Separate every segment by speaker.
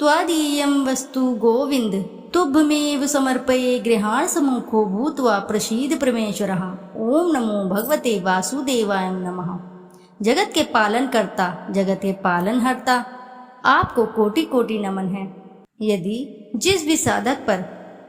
Speaker 1: त्वादीयं वस्तु गोविंद तुभ्यमेव समर्पये गृहाण सम्मुखो भूत्वा प्रसीद परमेश्वरः। ओम नमो भगवते वासुदेवाय नमः। जगत के पालन करता, जगत के पालन हरता, आपको कोटि कोटि नमन है। यदि जिस भी साधक पर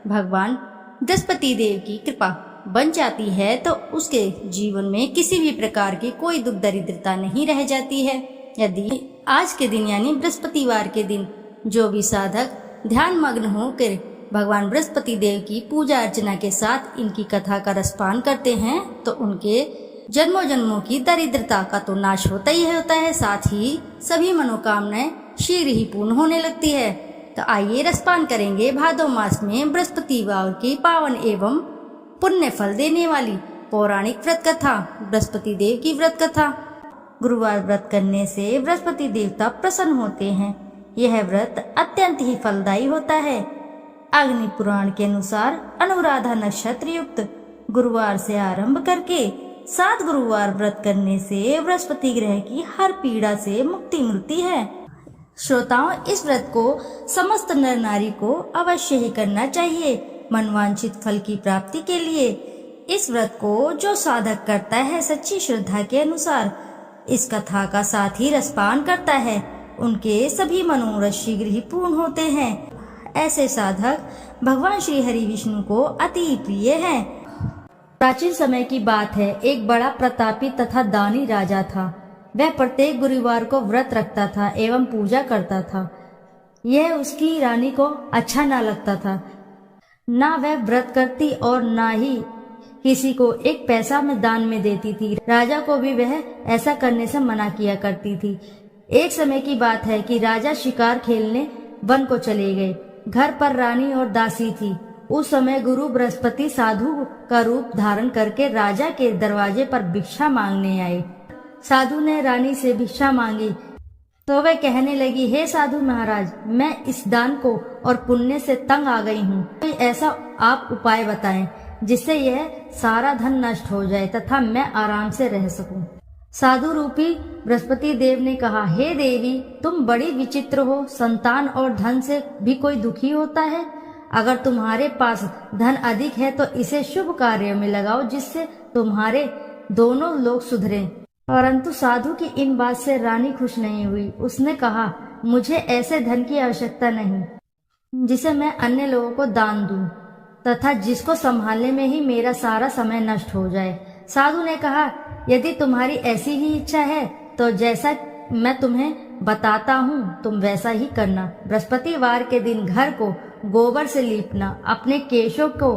Speaker 1: भगवान बृहस्पति देव की कृपा बन जाती है तो उसके जीवन में किसी भी प्रकार की कोई दुख दरिद्रता नहीं रह जाती है। यदि आज के दिन यानी बृहस्पतिवार के दिन जो भी साधक ध्यान मग्न होकर भगवान बृहस्पति देव की पूजा अर्चना के साथ इनकी कथा का रसपान करते हैं तो उनके जन्मों जन्मों की दरिद्रता का तो नाश होता ही होता है, साथ ही सभी मनोकामनाएं शीघ्र ही पूर्ण होने लगती है। तो आइए रसपान करेंगे भादो मास में बृहस्पतिवार की पावन एवं पुण्य फल देने वाली पौराणिक व्रत कथा, बृहस्पति देव की व्रत कथा। गुरुवार व्रत करने से बृहस्पति देवता प्रसन्न होते हैं। यह व्रत अत्यंत ही फलदायी होता है। अग्नि पुराण के अनुसार अनुराधा नक्षत्र युक्त गुरुवार से आरंभ करके 7 गुरुवार व्रत करने से बृहस्पति ग्रह की हर पीड़ा से मुक्ति मिलती है। श्रोताओं, इस व्रत को समस्त नर नारी को अवश्य ही करना चाहिए मनवांछित फल की प्राप्ति के लिए। इस व्रत को जो साधक करता है सच्ची श्रद्धा के अनुसार इस कथा का साथ ही रसपान करता है, उनके सभी मनोरथ शीघ्र ही पूर्ण होते हैं। ऐसे साधक भगवान श्री हरि विष्णु को अति प्रिय हैं। प्राचीन समय की बात है, एक बड़ा प्रतापी तथा दानी राजा था। वह प्रत्येक गुरुवार को व्रत रखता था एवं पूजा करता था। यह उसकी रानी को अच्छा ना लगता था। ना वह व्रत करती और ना ही किसी को एक पैसा में दान में देती थी। राजा को भी वह ऐसा करने से मना किया करती थी। एक समय की बात है कि राजा शिकार खेलने वन को चले गए। घर पर रानी और दासी थी। उस समय गुरु बृहस्पति साधु का रूप धारण करके राजा के दरवाजे पर भिक्षा मांगने आए। साधु ने रानी से भिक्षा मांगी तो वह कहने लगी, हे साधु महाराज, मैं इस दान को और पुण्य से तंग आ गई हूँ। कोई ऐसा आप उपाय बताएं जिससे यह सारा धन नष्ट हो जाए तथा मैं आराम से रह सकूं। साधु रूपी बृहस्पति देव ने कहा, हे देवी, तुम बड़ी विचित्र हो। संतान और धन से भी कोई दुखी होता है। अगर तुम्हारे पास धन अधिक है तो इसे शुभ कार्य में लगाओ जिससे तुम्हारे दोनों लोग सुधरें। परंतु साधु की इन बात से रानी खुश नहीं हुई। उसने कहा, मुझे ऐसे धन की आवश्यकता नहीं जिसे मैं अन्य लोगों को दान दूं तथा जिसको संभालने में ही मेरा सारा समय नष्ट हो जाए। साधु ने कहा, यदि तुम्हारी ऐसी ही इच्छा है तो जैसा मैं तुम्हें बताता हूँ तुम वैसा ही करना। बृहस्पतिवार के दिन घर को गोबर से लीपना, अपने केशों को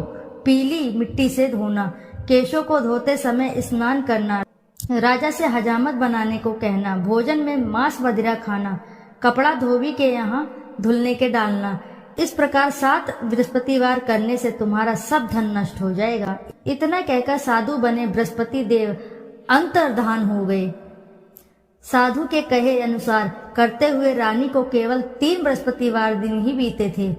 Speaker 1: पीली मिट्टी से धोना, केशों को धोते समय स्नान करना, राजा से हजामत बनाने को कहना, भोजन में मांस वगैरह खाना, कपड़ा धोबी के यहाँ धुलने के डालना। इस प्रकार 7 बृहस्पतिवार करने से तुम्हारा सब धन नष्ट हो जाएगा। इतना कहकर साधु बने बृहस्पति देव अंतर्धान हो गए। साधु के कहे अनुसार करते हुए रानी को केवल 3 बृहस्पतिवार दिन ही बीते थे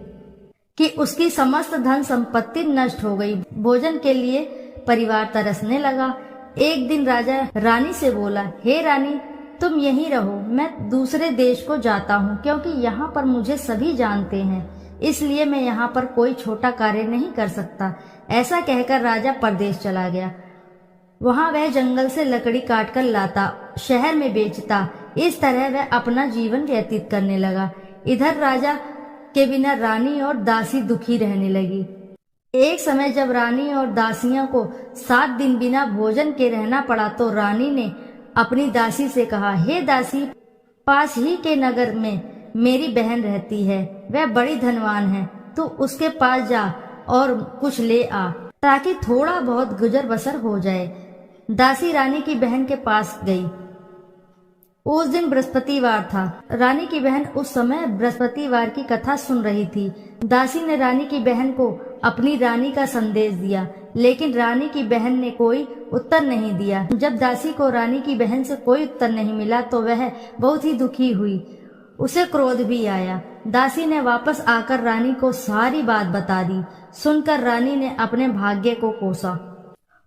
Speaker 1: कि उसकी समस्त धन संपत्ति नष्ट हो गई। भोजन के लिए परिवार तरसने लगा। एक दिन राजा रानी से बोला, हे रानी, तुम यहीं रहो, मैं दूसरे देश को जाता हूँ क्योंकि यहाँ पर मुझे सभी जानते हैं, इसलिए मैं यहाँ पर कोई छोटा कार्य नहीं कर सकता। ऐसा कहकर राजा परदेश चला गया। वहाँ वह जंगल से लकड़ी काटकर लाता, शहर में बेचता। इस तरह वह अपना जीवन व्यतीत करने लगा। इधर राजा के बिना रानी और दासी दुखी रहने लगी। एक समय जब रानी और दासियों को 7 दिन बिना भोजन के रहना पड़ा तो रानी ने अपनी दासी से कहा, हे दासी, पास ही के नगर में मेरी बहन रहती है, वह बड़ी धनवान है, तू उसके पास जा और कुछ ले आ ताकि थोड़ा बहुत गुजर बसर हो जाए। दासी रानी की बहन के पास गई। उस दिन बृहस्पतिवार था। रानी की बहन उस समय बृहस्पतिवार की कथा सुन रही थी। दासी ने रानी की बहन को अपनी रानी का संदेश दिया, लेकिन रानी की बहन ने कोई उत्तर नहीं दिया। जब दासी को रानी की बहन से कोई उत्तर नहीं मिला तो वह बहुत ही दुखी हुई। उसे क्रोध भी आया। दासी ने वापस आकर रानी को सारी बात बता दी। सुनकर रानी ने अपने भाग्य को कोसा।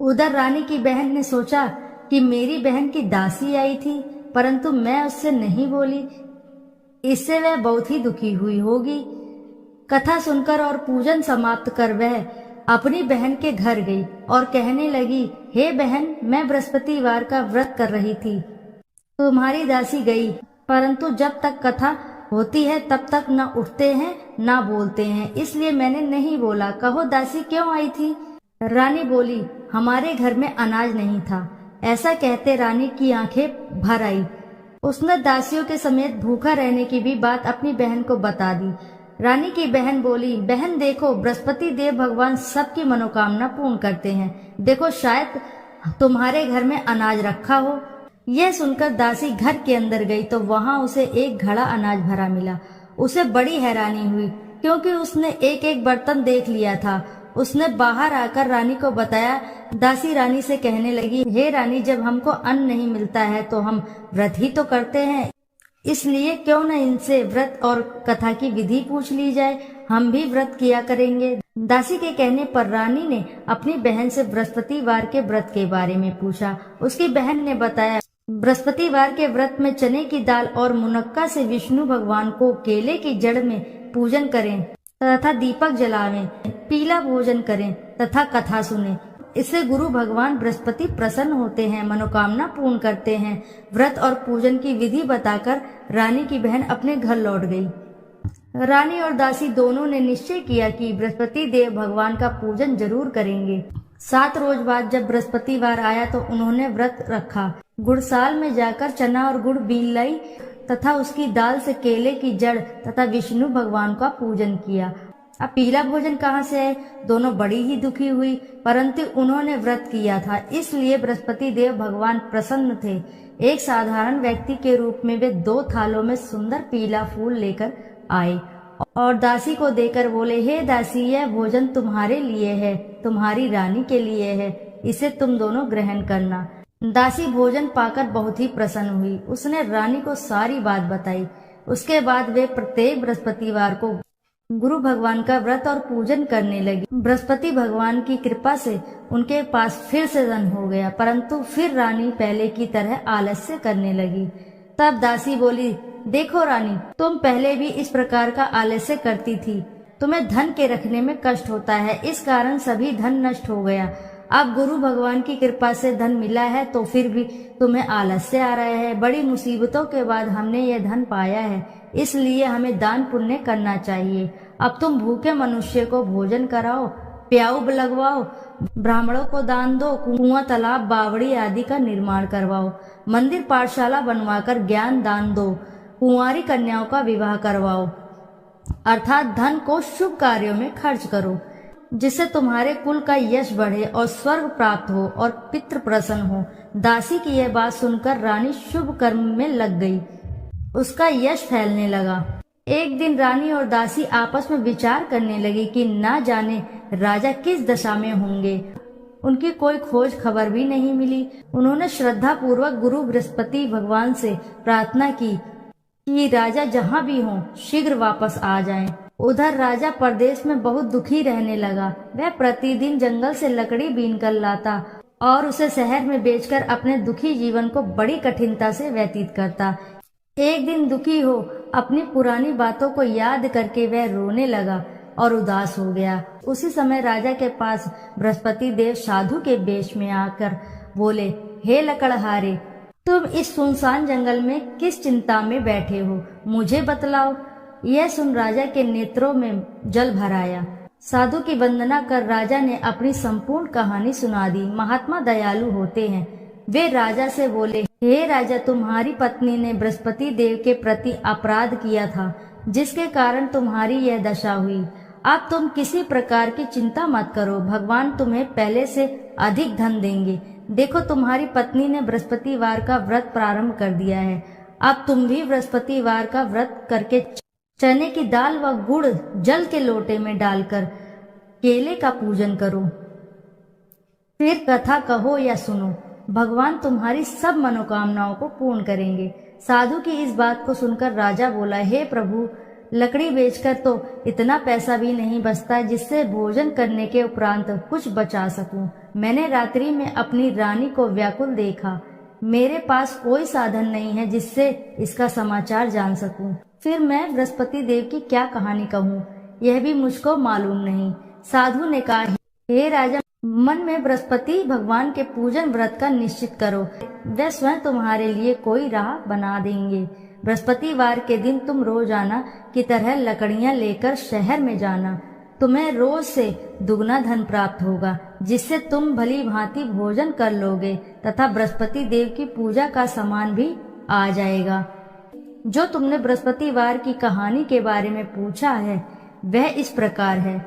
Speaker 1: उधर रानी की बहन ने सोचा कि मेरी बहन की दासी आई थी, परंतु मैं उससे नहीं बोली। इससे वह बहुत ही दुखी हुई होगी। कथा सुनकर और पूजन समाप्त कर वह अपनी बहन के घर गई और कहने लगी, हे बहन, मैं बृहस्पतिवार का व्रत कर रही थी। तुम्हारी दासी गई, परंतु जब तक कथा होती है तब तक न उठते हैं न बोलते हैं, इसलिए मैंने नहीं बोला। कहो दासी क्यों आई थी? रानी बोली, हमारे घर में अनाज नहीं था। ऐसा कहते रानी की आंखें भर आई। उसने दासियों के समेत भूखा रहने की भी बात अपनी बहन को बता दी। रानी की बहन बोली, बहन देखो, बृहस्पति देव भगवान सबकी मनोकामना पूर्ण करते हैं। देखो, शायद तुम्हारे घर में अनाज रखा हो। यह सुनकर दासी घर के अंदर गई तो वहां उसे एक घड़ा अनाज भरा मिला। उसे बड़ी हैरानी हुई, क्योंकि उसने एक एक बर्तन देख लिया था। उसने बाहर आकर रानी को बताया। दासी रानी से कहने लगी, हे रानी, जब हमको अन्न नहीं मिलता है तो हम व्रत ही तो करते हैं, इसलिए क्यों न इनसे व्रत और कथा की विधि पूछ ली जाए, हम भी व्रत किया करेंगे। दासी के कहने पर रानी ने अपनी बहन से बृहस्पतिवार के व्रत के बारे में पूछा। उसकी बहन ने बताया, बृहस्पतिवार के व्रत में चने की दाल और मुनक्का से विष्णु भगवान को केले की जड़ में पूजन करें तथा दीपक जलावें, पीला भोजन करें तथा कथा सुने। इससे गुरु भगवान बृहस्पति प्रसन्न होते हैं, मनोकामना पूर्ण करते हैं। व्रत और पूजन की विधि बताकर रानी की बहन अपने घर लौट गई। रानी और दासी दोनों ने निश्चय किया कि बृहस्पति देव भगवान का पूजन जरूर करेंगे। 7 रोज बाद जब बृहस्पतिवार आया तो उन्होंने व्रत रखा। गुड़साल में जाकर चना और गुड़ बीन लाई तथा उसकी दाल से केले की जड़ तथा विष्णु भगवान का पूजन किया। अब पीला भोजन कहाँ से है? दोनों बड़ी ही दुखी हुई, परंतु उन्होंने व्रत किया था, इसलिए बृहस्पति देव भगवान प्रसन्न थे। एक साधारण व्यक्ति के रूप में वे 2 थालों में सुंदर पीला फूल लेकर आए और दासी को देकर बोले, हे दासी, यह भोजन तुम्हारे लिए है, तुम्हारी रानी के लिए है, इसे तुम दोनों ग्रहण करना। दासी भोजन पाकर बहुत ही प्रसन्न हुई। उसने रानी को सारी बात बताई। उसके बाद वे प्रत्येक बृहस्पतिवार को गुरु भगवान का व्रत और पूजन करने लगी। बृहस्पति भगवान की कृपा से उनके पास फिर से धन हो गया, परंतु फिर रानी पहले की तरह आलस्य करने लगी। तब दासी बोली, देखो रानी, तुम पहले भी इस प्रकार का आलस्य करती थी। तुम्हें धन के रखने में कष्ट होता है, इस कारण सभी धन नष्ट हो गया। अब गुरु भगवान की कृपा से धन मिला है तो फिर भी तुम्हें आलस्य आ रहा है। बड़ी मुसीबतों के बाद हमने यह धन पाया है, इसलिए हमें दान पुण्य करना चाहिए। अब तुम भूखे मनुष्य को भोजन कराओ, प्याऊ लगवाओ, ब्राह्मणों को दान दो, कुआं, तालाब, बावड़ी आदि का निर्माण करवाओ, मंदिर पाठशाला बनवाकर ज्ञान दान दो, कुंवारी कन्याओं का विवाह करवाओ, अर्थात धन को शुभ कार्यों में खर्च करो, जिससे तुम्हारे कुल का यश बढ़े और स्वर्ग प्राप्त हो और पितृ प्रसन्न हो। दासी की यह बात सुनकर रानी शुभ कर्म में लग गई। उसका यश फैलने लगा। एक दिन रानी और दासी आपस में विचार करने लगी कि ना जाने राजा किस दशा में होंगे। उनकी कोई खोज खबर भी नहीं मिली। उन्होंने श्रद्धा पूर्वक गुरु बृहस्पति भगवान से प्रार्थना की कि राजा जहाँ भी हों शीघ्र वापस आ जाएं। उधर राजा परदेश में बहुत दुखी रहने लगा। वह प्रतिदिन जंगल से लकड़ी बीन कर लाता और उसे शहर में बेचकर अपने दुखी जीवन को बड़ी कठिनता से व्यतीत करता। एक दिन दुखी हो अपनी पुरानी बातों को याद करके वह रोने लगा और उदास हो गया। उसी समय राजा के पास बृहस्पति देव साधु के वेश में आकर बोले, हे लकड़हारे, तुम इस सुनसान जंगल में किस चिंता में बैठे हो, मुझे बतलाओ। यह सुन राजा के नेत्रों में जल भर आया। साधु की वंदना कर राजा ने अपनी संपूर्ण कहानी सुना दी। महात्मा दयालु होते हैं। वे राजा से बोले, हे राजा, तुम्हारी पत्नी ने बृहस्पति देव के प्रति अपराध किया था, जिसके कारण तुम्हारी यह दशा हुई। अब तुम किसी प्रकार की चिंता मत करो, भगवान तुम्हें पहले से अधिक धन देंगे। देखो, तुम्हारी पत्नी ने बृहस्पतिवार का व्रत प्रारंभ कर दिया है। अब तुम भी बृहस्पतिवार का व्रत करके चने की दाल व गुड़ जल के लोटे में डालकर केले का पूजन करो। फिर कथा कहो या सुनो, भगवान तुम्हारी सब मनोकामनाओं को पूर्ण करेंगे। साधु की इस बात को सुनकर राजा बोला, हे प्रभु, लकड़ी बेचकर तो इतना पैसा भी नहीं बचता जिससे भोजन करने के उपरांत कुछ बचा सकूं। मैंने रात्रि में अपनी रानी को व्याकुल देखा। मेरे पास कोई साधन नहीं है जिससे इसका समाचार जान सकूं। फिर मैं बृहस्पति देव की क्या कहानी कहूँ, यह भी मुझको मालूम नहीं। साधु ने कहा, हे राजा, मन में बृहस्पति भगवान के पूजन व्रत का निश्चित करो, वे स्वयं तुम्हारे लिए कोई राह बना देंगे। बृहस्पतिवार के दिन तुम रोजाना की तरह लकड़ियां लेकर शहर में जाना। तुम्हें रोज से दुगना धन प्राप्त होगा, जिससे तुम भली भांति भोजन कर लोगे तथा बृहस्पति देव की पूजा का सामान भी आ जाएगा। जो तुमने बृहस्पतिवार की कहानी के बारे में पूछा है वह इस प्रकार है।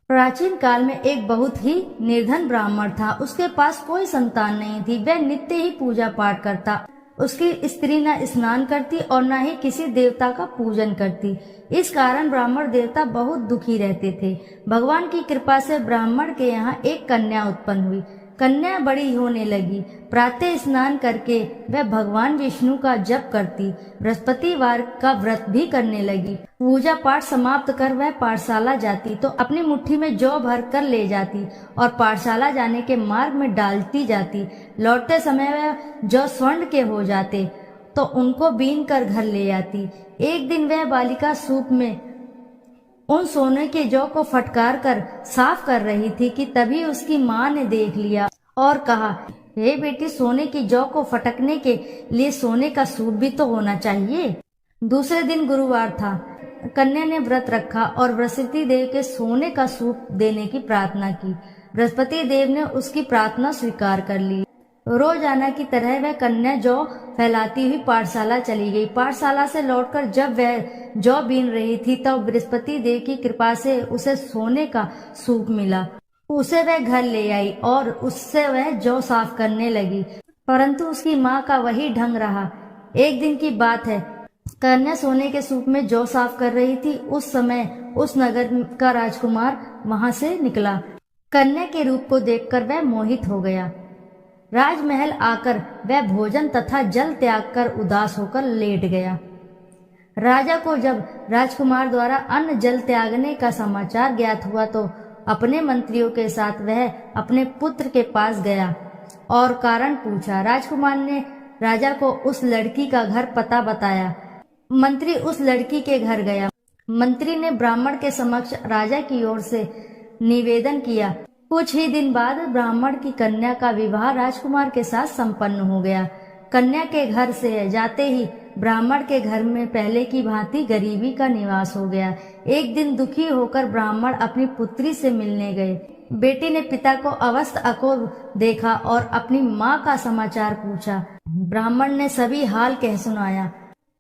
Speaker 1: प्राचीन काल में एक बहुत ही निर्धन ब्राह्मण था। उसके पास कोई संतान नहीं थी। वह नित्य ही पूजा पाठ करता। उसकी स्त्री न स्नान करती और न ही किसी देवता का पूजन करती। इस कारण ब्राह्मण देवता बहुत दुखी रहते थे। भगवान की कृपा से ब्राह्मण के यहाँ एक कन्या उत्पन्न हुई। कन्या बड़ी होने लगी। प्रातः स्नान करके वह भगवान विष्णु का जप करती, बृहस्पतिवार का व्रत भी करने लगी। पूजा पाठ समाप्त कर वह पाठशाला जाती तो अपनी मुट्ठी में जौ भर कर ले जाती और पाठशाला जाने के मार्ग में डालती जाती। लौटते समय वह जौ स्वर्ण के हो जाते तो उनको बीन कर घर ले आती। एक दिन वह बालिका सूप में उन सोने के जौ को फटकार कर साफ कर रही थी कि तभी उसकी माँ ने देख लिया और कहा, हे बेटी, सोने की जौ को फटकने के लिए सोने का सूप भी तो होना चाहिए। दूसरे दिन गुरुवार था। कन्या ने व्रत रखा और बृहस्पति देव के सोने का सूप देने की प्रार्थना की। बृहस्पति देव ने उसकी प्रार्थना स्वीकार कर ली। रोजाना की तरह वह कन्या जौ फैलाती हुई पाठशाला चली गई। पाठशाला से लौटकर जब वह जौ बीन रही थी तब बृहस्पति देव की कृपा से उसे सोने का सूप मिला। उसे वह घर ले आई और उससे वह जौ साफ करने लगी, परंतु उसकी माँ का वही ढंग रहा। एक दिन की बात है, कन्या सोने के सूप में जौ साफ कर रही थी। उस समय उस नगर का राजकुमार वहां से निकला। कन्या के रूप को देखकर वह मोहित हो गया। राजमहल आकर वह भोजन तथा जल त्याग कर उदास होकर लेट गया। राजा को जब राजकुमार द्वारा अन्न जल त्यागने का समाचार ज्ञात हुआ तो अपने मंत्रियों के साथ वह अपने पुत्र के पास गया और कारण पूछा। राजकुमार ने राजा को उस लड़की का घर पता बताया। मंत्री उस लड़की के घर गया। मंत्री ने ब्राह्मण के समक्ष राजा की ओर से निवेदन किया। कुछ ही दिन बाद ब्राह्मण की कन्या का विवाह राजकुमार के साथ संपन्न हो गया। कन्या के घर से जाते ही ब्राह्मण के घर में पहले की भांति गरीबी का निवास हो गया। एक दिन दुखी होकर ब्राह्मण अपनी पुत्री से मिलने गए। बेटी ने पिता को अवस्था को देखा और अपनी माँ का समाचार पूछा। ब्राह्मण ने सभी हाल कह सुनाया।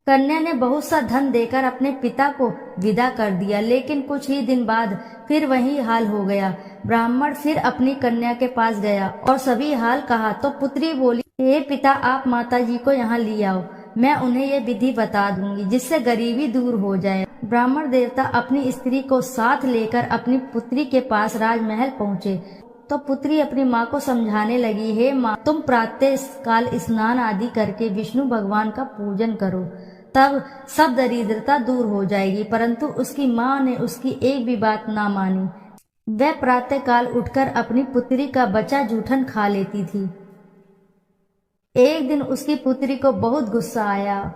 Speaker 1: कन्या ने बहुत सा धन देकर अपने पिता को विदा कर दिया, लेकिन कुछ ही दिन बाद फिर वही हाल हो गया। ब्राह्मण फिर अपनी कन्या के पास गया और सभी हाल कहा तो पुत्री बोली, हे पिता, आप माता जी को यहाँ ले आओ, मैं उन्हें ये विधि बता दूंगी जिससे गरीबी दूर हो जाए। ब्राह्मण देवता अपनी स्त्री को साथ लेकर अपनी पुत्री के पास राजमहल पहुँचे तो पुत्री अपनी माँ को समझाने लगी, हे माँ, तुम प्रातः काल स्नान आदि करके विष्णु भगवान का पूजन करो, तब सब दरिद्रता दूर हो जाएगी। परंतु उसकी माँ ने उसकी एक भी बात ना मानी। वह प्रातः काल उठकर अपनी पुत्री का बचा जूठन खा लेती थी। एक दिन उसकी पुत्री को बहुत गुस्सा आया।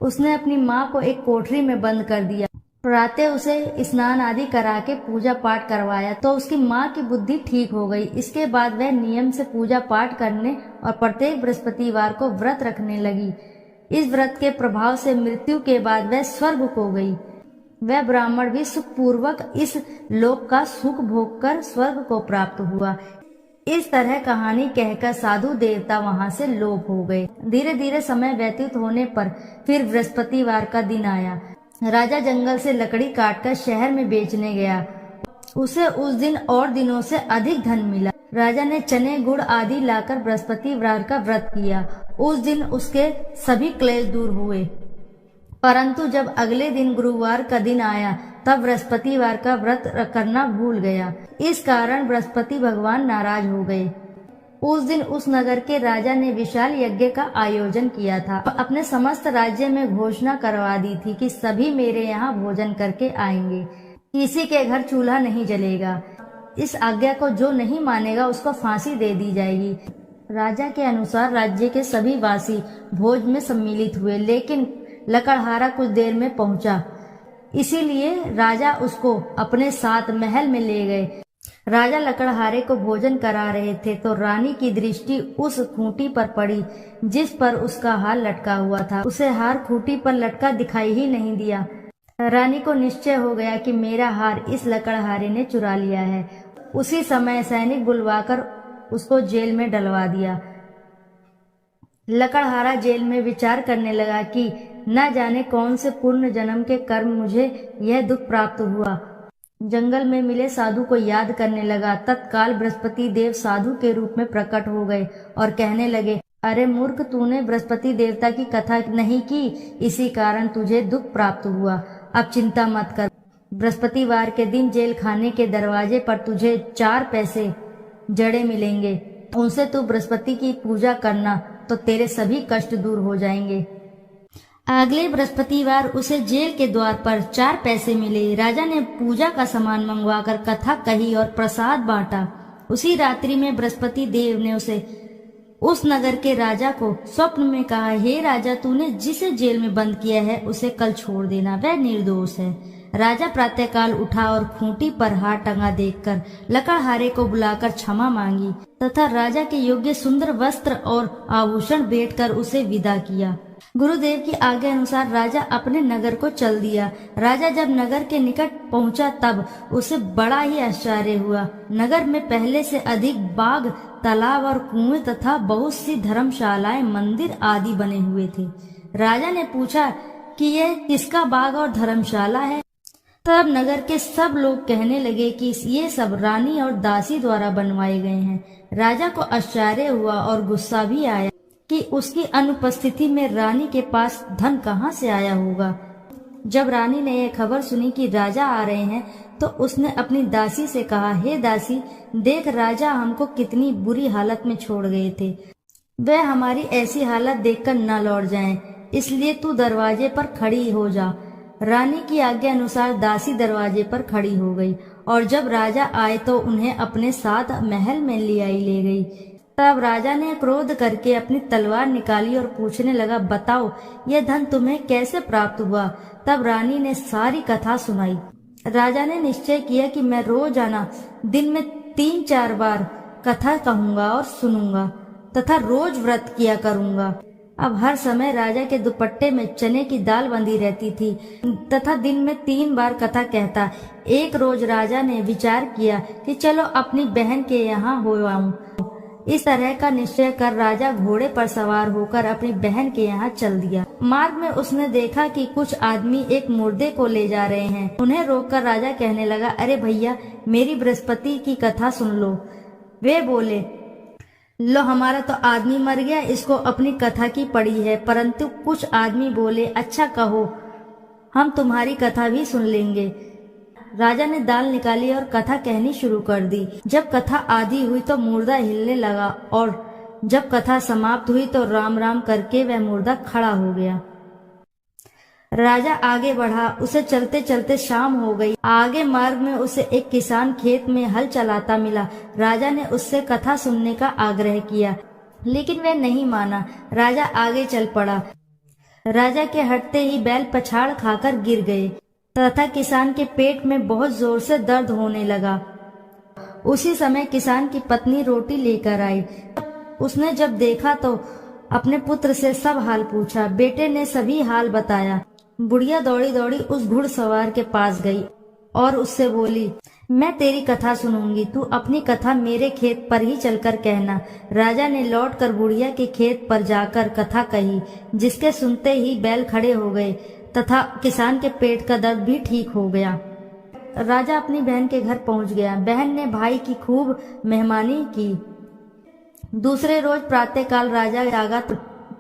Speaker 1: उसने अपनी माँ को एक कोठरी में बंद कर दिया। प्रातः उसे स्नान आदि करा के पूजा पाठ करवाया तो उसकी माँ की बुद्धि ठीक हो गई। इसके बाद वह नियम से पूजा पाठ करने और प्रत्येक बृहस्पतिवार को व्रत रखने लगी। इस व्रत के प्रभाव से मृत्यु के बाद वह स्वर्ग को गई। वह ब्राह्मण भी सुखपूर्वक इस लोक का सुख भोग कर स्वर्ग को प्राप्त हुआ। इस तरह कहानी कहकर साधु देवता वहां से लोप हो गए। धीरे धीरे समय व्यतीत होने पर फिर बृहस्पतिवार का दिन आया। राजा जंगल से लकड़ी काटकर शहर में बेचने गया। उसे उस दिन और दिनों से अधिक धन मिला। राजा ने चने गुड़ आदि लाकर बृहस्पतिवार का व्रत किया। उस दिन उसके सभी क्लेश दूर हुए। परंतु जब अगले दिन गुरुवार का दिन आया तब बृहस्पतिवार का व्रत करना भूल गया। इस कारण बृहस्पति भगवान नाराज हो गए। उस दिन उस नगर के राजा ने विशाल यज्ञ का आयोजन किया था। अपने समस्त राज्य में घोषणा करवा दी थी कि सभी मेरे यहाँ भोजन करके आएंगे, किसी के घर चूल्हा नहीं जलेगा। इस आज्ञा को जो नहीं मानेगा उसको फांसी दे दी जाएगी। राजा के अनुसार राज्य के सभी वासी भोज में सम्मिलित हुए, लेकिन लकड़हारा कुछ देर में पहुंचा, इसीलिए राजा उसको अपने साथ महल में ले गए। राजा लकड़हारे को भोजन करा रहे थे तो रानी की दृष्टि उस खूंटी पर पड़ी जिस पर उसका हार लटका हुआ था। उसे हार खूंटी पर लटका दिखाई ही नहीं दिया। रानी को निश्चय हो गया कि मेरा हार इस लकड़हारे ने चुरा लिया है। उसी समय सैनिक बुलवाकर उसको जेल में डलवा दिया। लकड़हारा जेल में विचार करने लगा कि न जाने कौन से पूर्ण जन्म के कर्म मुझे यह दुख प्राप्त हुआ। जंगल में मिले साधु को याद करने लगा। तत्काल बृहस्पति देव साधु के रूप में प्रकट हो गए और कहने लगे, अरे मूर्ख, तूने बृहस्पति देवता की कथा नहीं की, इसी कारण तुझे दुख प्राप्त हुआ। अब चिंता मत कर। बृहस्पतिवार के दिन जेल खाने के दरवाजे पर तुझे 4 पैसे जड़े मिलेंगे। उनसे तू बृहस्पति की पूजा करना तो तेरे सभी कष्ट दूर हो जाएंगे। अगले बृहस्पतिवार उसे जेल के द्वार पर 4 पैसे मिले। राजा ने पूजा का सामान मंगवाकर कथा कही और प्रसाद बांटा। उसी रात्रि में बृहस्पति देव ने उस नगर के राजा को स्वप्न में कहा, हे राजा, तूने जिसे जेल में बंद किया है उसे कल छोड़ देना, वह निर्दोष है। राजा प्रातःकाल उठा और खूंटी पर हार टंगा देखकर लकड़हारे को बुलाकर क्षमा मांगी तथा राजा के योग्य सुंदर वस्त्र और आभूषण भेंटकर उसे विदा किया। गुरुदेव की आज्ञा अनुसार राजा अपने नगर को चल दिया। राजा जब नगर के निकट पहुंचा तब उसे बड़ा ही आश्चर्य हुआ। नगर में पहले से अधिक बाग, तालाब और कुएं तथा बहुत सी धर्मशालाएं, मंदिर आदि बने हुए थे। राजा ने पूछा कि यह किसका बाग और धर्मशाला है? तब नगर के सब लोग कहने लगे कि ये सब रानी और दासी द्वारा बनवाए गए हैं। राजा को आश्चर्य हुआ और गुस्सा भी आया कि उसकी अनुपस्थिति में रानी के पास धन कहाँ से आया होगा। जब रानी ने यह खबर सुनी कि राजा आ रहे हैं तो उसने अपनी दासी से कहा, हे दासी, देख राजा हमको कितनी बुरी हालत में छोड़ गए थे। वह हमारी ऐसी हालत देखकर न लौट जाएं, इसलिए तू दरवाजे पर खड़ी हो जा। रानी की आज्ञा अनुसार दासी दरवाजे पर खड़ी हो गई और जब राजा आए तो उन्हें अपने साथ महल में ले गई। तब राजा ने क्रोध करके अपनी तलवार निकाली और पूछने लगा, बताओ यह धन तुम्हें कैसे प्राप्त हुआ? तब रानी ने सारी कथा सुनाई। राजा ने निश्चय किया कि मैं रोजाना दिन में 3-4 बार कथा कहूंगा और सुनूंगा तथा रोज व्रत किया करूंगा। अब हर समय राजा के दुपट्टे में चने की दाल बंधी रहती थी तथा दिन में 3 बार कथा कहता। एक रोज राजा ने विचार किया कि चलो अपनी बहन के यहाँ हो आऊं। इस तरह का निश्चय कर राजा घोड़े पर सवार होकर अपनी बहन के यहाँ चल दिया। मार्ग में उसने देखा कि कुछ आदमी एक मुर्दे को ले जा रहे हैं। उन्हें रोककर राजा कहने लगा, अरे भैया, मेरी बृहस्पति की कथा सुन लो। वे बोले, लो, हमारा तो आदमी मर गया, इसको अपनी कथा की पड़ी है। परंतु कुछ आदमी बोले, अच्छा कहो, हम तुम्हारी कथा भी सुन लेंगे। राजा ने दाल निकाली और कथा कहनी शुरू कर दी। जब कथा आधी हुई तो मुर्दा हिलने लगा और जब कथा समाप्त हुई तो राम राम करके वह मुर्दा खड़ा हो गया। राजा आगे बढ़ा। उसे चलते चलते शाम हो गई। आगे मार्ग में उसे एक किसान खेत में हल चलाता मिला। राजा ने उससे कथा सुनने का आग्रह किया, लेकिन वह नहीं माना। राजा आगे चल पड़ा। राजा के हटते ही बैल पछाड़ खाकर गिर गए तथा किसान के पेट में बहुत जोर से दर्द होने लगा। उसी समय किसान की पत्नी रोटी लेकर आई। उसने जब देखा तो अपने पुत्र से सब हाल पूछा। बेटे ने सभी हाल बताया। बुढ़िया दौड़ी दौड़ी उस घुड़सवार के पास गई और उससे बोली, मैं तेरी कथा सुनूंगी, तू अपनी कथा मेरे खेत पर ही चलकर कहना। राजा ने लौटकर बुढ़िया के खेत पर जाकर कथा कही, जिसके सुनते ही बैल खड़े हो गए तथा किसान के पेट का दर्द भी ठीक हो गया। राजा अपनी बहन के घर पहुंच गया। बहन ने भाई की खूब मेहमानी की। दूसरे रोज प्रातःकाल राजा जागा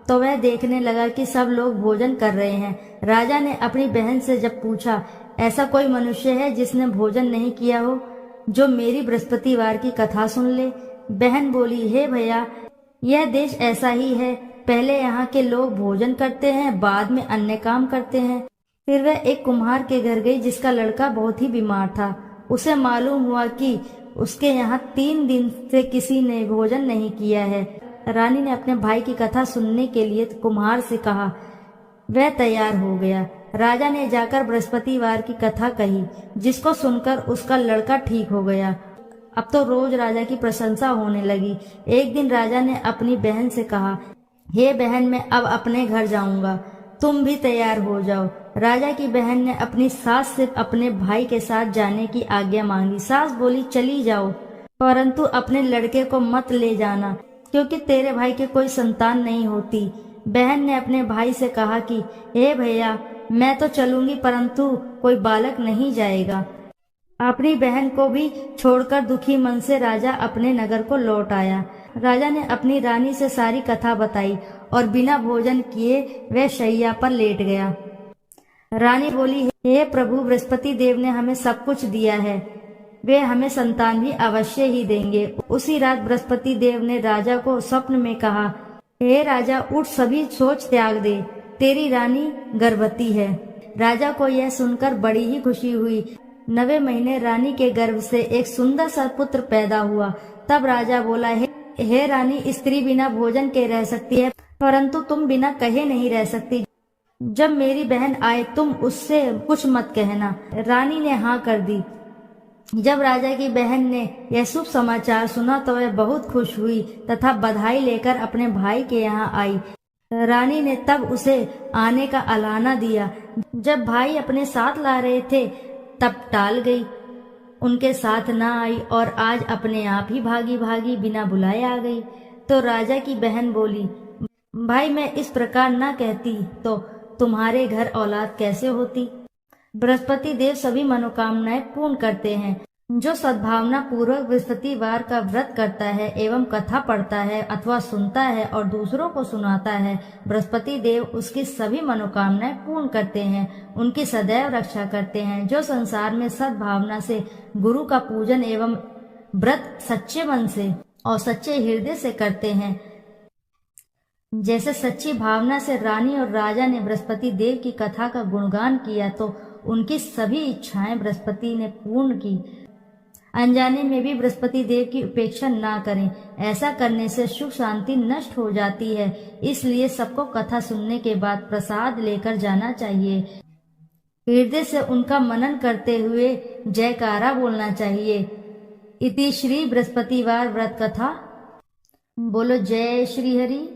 Speaker 1: तो वह देखने लगा कि सब लोग भोजन कर रहे हैं। राजा ने अपनी बहन से जब पूछा, ऐसा कोई मनुष्य है जिसने भोजन नहीं किया हो, जो मेरी बृहस्पतिवार की कथा सुन ले? बहन बोली, हे भैया, यह देश ऐसा ही है। पहले यहाँ के लोग भोजन करते हैं, बाद में अन्य काम करते हैं। फिर वह एक कुम्हार के घर गई जिसका लड़का बहुत ही बीमार था। उसे मालूम हुआ कि उसके यहाँ 3 दिन से किसी ने भोजन नहीं किया है। रानी ने अपने भाई की कथा सुनने के लिए कुम्हार से कहा। वह तैयार हो गया। राजा ने जाकर बृहस्पतिवार की कथा कही, जिसको सुनकर उसका लड़का ठीक हो गया। अब तो रोज राजा की प्रशंसा होने लगी। एक दिन राजा ने अपनी बहन से कहा, हे बहन, मैं अब अपने घर जाऊंगा, तुम भी तैयार हो जाओ। राजा की बहन ने अपनी सास से अपने भाई के साथ जाने की आज्ञा मांगी। सास बोली, चली जाओ, परंतु अपने लड़के को मत ले जाना, क्योंकि तेरे भाई के कोई संतान नहीं होती। बहन ने अपने भाई से कहा कि हे भैया, मैं तो चलूंगी, परंतु कोई बालक नहीं जाएगा। अपनी बहन को भी छोड़कर दुखी मन से राजा अपने नगर को लौट आया। राजा ने अपनी रानी से सारी कथा बताई और बिना भोजन किए वह शैया पर लेट गया। रानी बोली, हे प्रभु, बृहस्पति देव ने हमें सब कुछ दिया है, वे हमें संतान भी अवश्य ही देंगे। उसी रात बृहस्पति देव ने राजा को स्वप्न में कहा, हे राजा, उठ, सभी सोच त्याग दे, तेरी रानी गर्भवती है। राजा को यह सुनकर बड़ी ही खुशी हुई। 9वें महीने रानी के गर्भ से एक सुंदर सा पुत्र पैदा हुआ। तब राजा बोला, हे रानी, स्त्री बिना भोजन के रह सकती है, परंतु तुम बिना कहे नहीं रह सकती। जब मेरी बहन आए तुम उससे कुछ मत कहना। रानी ने हाँ कर दी। जब राजा की बहन ने यह शुभ समाचार सुना तो वह बहुत खुश हुई तथा बधाई लेकर अपने भाई के यहाँ आई। रानी ने तब उसे आने का अलाना दिया। जब भाई अपने साथ ला रहे थे तब टाल गई, उनके साथ ना आई और आज अपने आप ही भागी भागी बिना बुलाए आ गई। तो राजा की बहन बोली, भाई, मैं इस प्रकार ना कहती तो तुम्हारे घर औलाद कैसे होती। बृहस्पति देव सभी मनोकामनाएं पूर्ण करते हैं। जो सद्भावना पूर्वक बृहस्पतिवार का व्रत करता है एवं कथा पढ़ता है अथवा सुनता है और दूसरों को सुनाता है, बृहस्पति देव उसकी सभी मनोकामनाएं पूर्ण करते हैं, उनकी सदैव रक्षा करते हैं। जो संसार में सद्भावना से गुरु का पूजन एवं व्रत सच्चे मन से और सच्चे हृदय से करते हैं, जैसे सच्ची भावना से रानी और राजा ने बृहस्पति देव की कथा का गुणगान किया तो उनकी सभी इच्छाएं बृहस्पति ने पूर्ण की। अनजाने में भी बृहस्पति देव की उपेक्षा ना करें, ऐसा करने से सुख शांति नष्ट हो जाती है। इसलिए सबको कथा सुनने के बाद प्रसाद लेकर जाना चाहिए। हृदय से उनका मनन करते हुए जयकारा बोलना चाहिए। इति श्री बृहस्पतिवार व्रत कथा। बोलो जय श्री हरि।